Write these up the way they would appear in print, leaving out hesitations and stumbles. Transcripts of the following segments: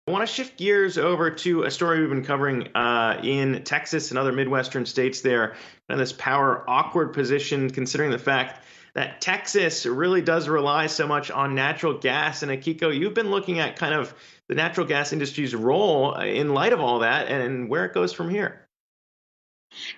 I want to shift gears over to a story we've been covering in Texas and other Midwestern states there, and this power awkward position, considering the fact that Texas really does rely so much on natural gas. And Aikiko, you've been looking at kind of the natural gas industry's role in light of all that and where it goes from here.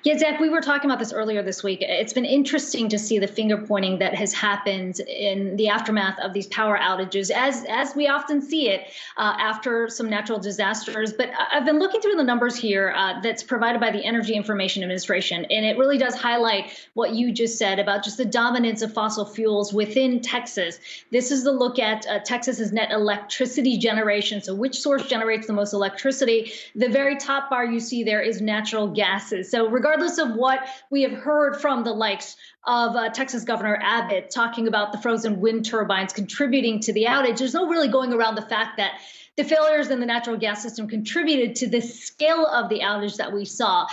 Yeah, Zach, we were talking about this earlier this week. It's been interesting to see the finger pointing that has happened in the aftermath of these power outages, as we often see it after some natural disasters. But I've been looking through the numbers here that's provided by the Energy Information Administration, and it really does highlight what you just said about just the dominance of fossil fuels within Texas. This is the look at Texas's net electricity generation. So which source generates the most electricity? The very top bar you see there is natural gases. So regardless of what we have heard from the likes of Texas Governor Abbott talking about the frozen wind turbines contributing to the outage, there's no really going around the fact that the failures in the natural gas system contributed to the scale of the outage that we saw.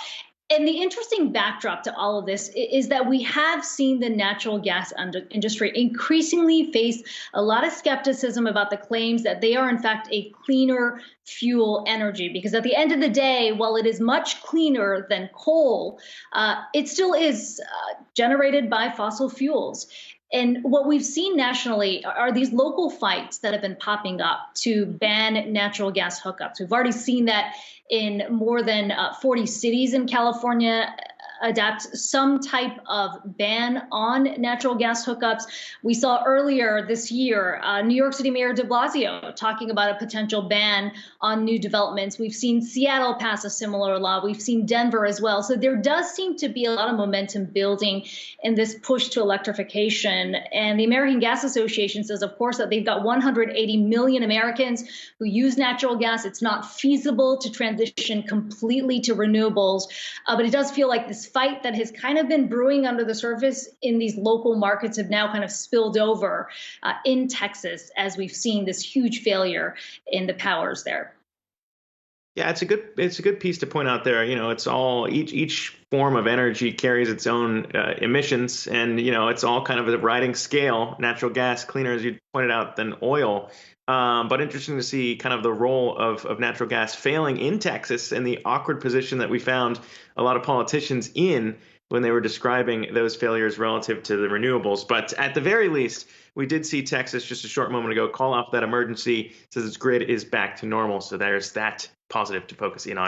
And the interesting backdrop to all of this is that we have seen the natural gas industry increasingly face a lot of skepticism about the claims that they are, in fact, a cleaner fuel energy. Because at the end of the day, while it is much cleaner than coal, it still is generated by fossil fuels. And what we've seen nationally are these local fights that have been popping up to ban natural gas hookups. We've already seen that in more than 40 cities in California adapt some type of ban on natural gas hookups. We saw earlier this year, New York City Mayor de Blasio talking about a potential ban on new developments. We've seen Seattle pass a similar law. We've seen Denver as well. So there does seem to be a lot of momentum building in this push to electrification. And the American Gas Association says, of course, that they've got 180 million Americans who use natural gas. It's not feasible to transition completely to renewables, but it does feel like this fight that has kind of been brewing under the surface in these local markets have now kind of spilled over in Texas, as we've seen this huge failure in the powers there. Yeah, it's a good piece to point out there. You know, it's all each form of energy carries its own emissions, and it's all kind of a riding scale. Natural gas cleaner, as you pointed out, than oil. But interesting to see kind of the role of natural gas failing in Texas and the awkward position that we found a lot of politicians in when they were describing those failures relative to the renewables. But at the very least, we did see Texas just a short moment ago call off that emergency, says its grid is back to normal. So there's that positive to focus in on.